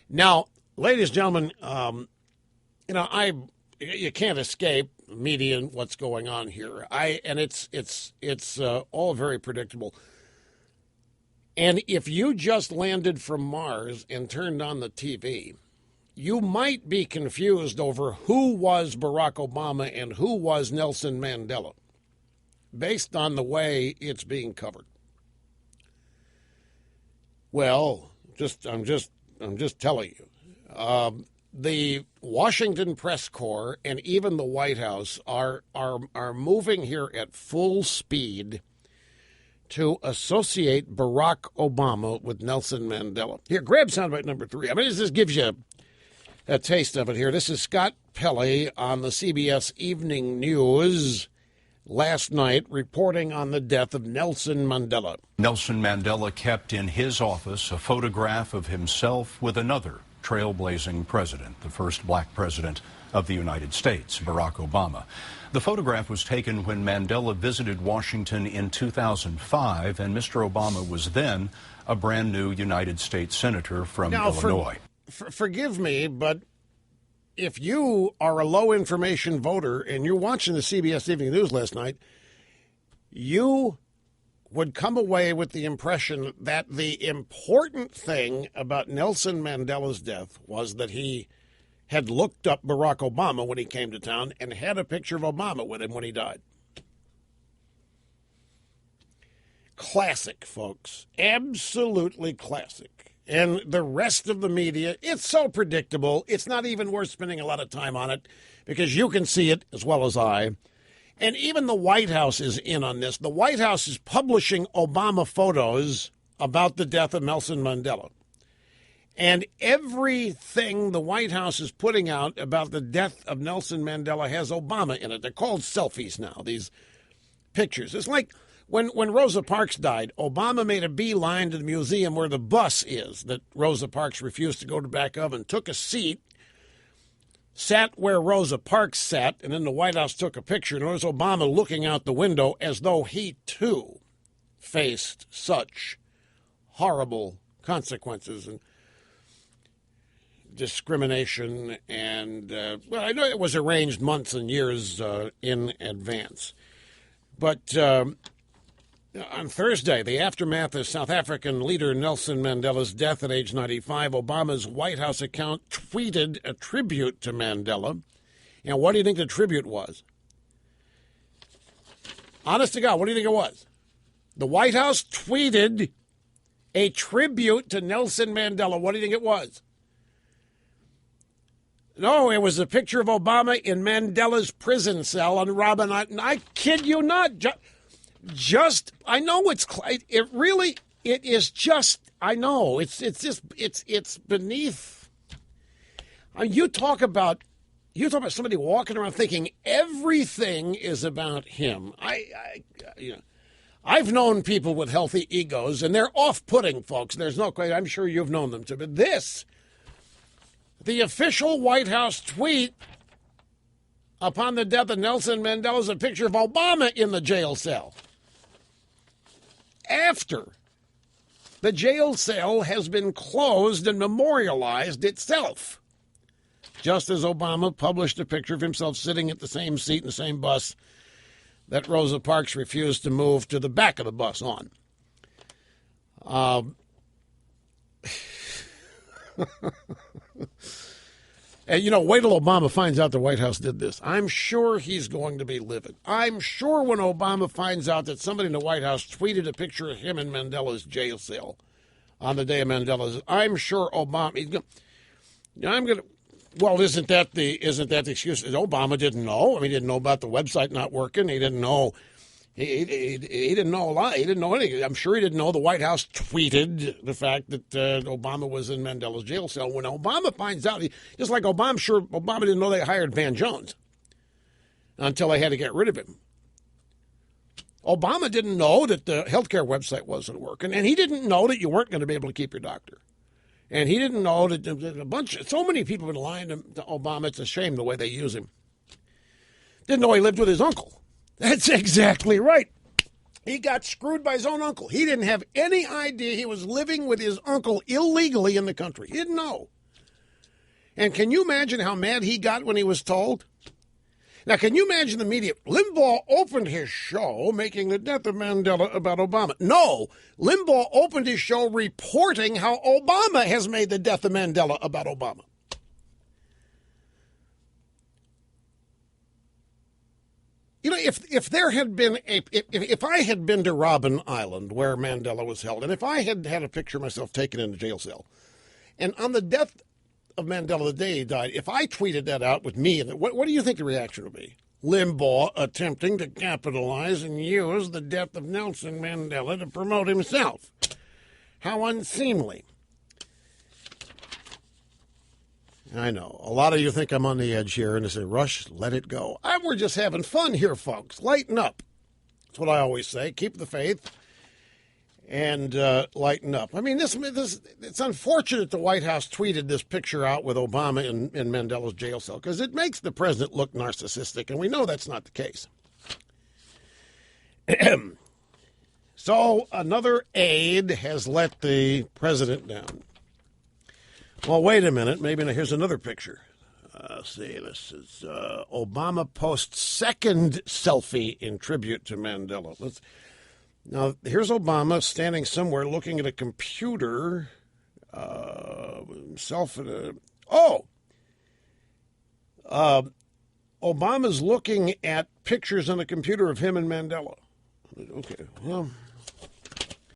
Now, ladies and gentlemen, you can't escape media and what's going on here. It's all very predictable. And if you just landed from Mars and turned on the TV, you might be confused over who was Barack Obama and who was Nelson Mandela, based on the way it's being covered. Well, I'm just telling you. The Washington Press Corps and even the White House are moving here at full speed to associate Barack Obama with Nelson Mandela. Here, grab soundbite number 3. I mean, this gives you a taste of it here. This is Scott Pelley on the CBS Evening News last night reporting on the death of Nelson Mandela. Nelson Mandela kept in his office a photograph of himself with another trailblazing president, the first black president of the United States, Barack Obama. The photograph was taken when Mandela visited Washington in 2005, and Mr. Obama was then a brand new United States Senator from Illinois. Forgive me, but if you are a low-information voter and you're watching the CBS Evening News last night, you would come away with the impression that the important thing about Nelson Mandela's death was that he had looked up Barack Obama when he came to town and had a picture of Obama with him when he died. Classic, folks. Absolutely classic. And the rest of the media, it's so predictable, it's not even worth spending a lot of time on it because you can see it as well as I. And even the White House is in on this. The White House is publishing Obama photos about the death of Nelson Mandela. And everything the White House is putting out about the death of Nelson Mandela has Obama in it. They're called selfies now, these pictures. It's like when Rosa Parks died, Obama made a beeline to the museum where the bus is that Rosa Parks refused to go to the back of and took a seat, sat where Rosa Parks sat, and then the White House took a picture. And there was Obama looking out the window as though he, too, faced such horrible consequences and discrimination. And, well, I know it was arranged months and years in advance. But on Thursday, the aftermath of South African leader Nelson Mandela's death at age 95, Obama's White House account tweeted a tribute to Mandela. And what do you think the tribute was? Honest to God, what do you think it was? The White House tweeted a tribute to Nelson Mandela. What do you think it was? No, it was a picture of Obama in Mandela's prison cell on Robben Island. I kid you not. Just, I know it is just, I know, it's beneath. You talk about somebody walking around thinking everything is about him. I've known people with healthy egos, and they're off-putting, folks. There's no question. I'm sure you've known them too. But the official White House tweet upon the death of Nelson Mandela is a picture of Obama in the jail cell, after the jail cell has been closed and memorialized itself, just as Obama published a picture of himself sitting at the same seat in the same bus that Rosa Parks refused to move to the back of the bus on. And, wait till Obama finds out the White House did this. I'm sure he's going to be livid. I'm sure when Obama finds out that somebody in the White House tweeted a picture of him in Mandela's jail cell on the day of Mandela's, I'm sure Obama, well, isn't that the excuse? Obama didn't know. I mean, he didn't know about the website not working. He didn't know. He didn't know a lot. He didn't know anything. I'm sure he didn't know the White House tweeted the fact that Obama was in Mandela's jail cell. When Obama finds out, just like I'm sure Obama didn't know they hired Van Jones until they had to get rid of him. Obama didn't know that the healthcare website wasn't working, and he didn't know that you weren't going to be able to keep your doctor. And he didn't know that so many people have been lying to Obama. It's a shame the way they use him. Didn't know he lived with his uncle. That's exactly right. He got screwed by his own uncle. He didn't have any idea he was living with his uncle illegally in the country. He didn't know. And can you imagine how mad he got when he was told? Now, can you imagine the media? Limbaugh opened his show making the death of Mandela about Obama. No, Limbaugh opened his show reporting how Obama has made the death of Mandela about Obama. You know, if there had been if I had been to Robben Island where Mandela was held, and if I had had a picture of myself taken in a jail cell, and on the death of Mandela the day he died, if I tweeted that out with me, what do you think the reaction would be? Limbaugh attempting to capitalize and use the death of Nelson Mandela to promote himself. How unseemly. I know. A lot of you think I'm on the edge here, and they say, Rush, let it go. We're just having fun here, folks. Lighten up. That's what I always say. Keep the faith and lighten up. I mean, it's unfortunate the White House tweeted this picture out with Obama in Mandela's jail cell because it makes the president look narcissistic, and we know that's not the case. So another aide has let the president down. Well, wait a minute. Maybe here's another picture. See, this is Obama posts second selfie in tribute to Mandela. Now, here's Obama standing somewhere looking at a computer. Obama's looking at pictures on a computer of him and Mandela. Okay, well,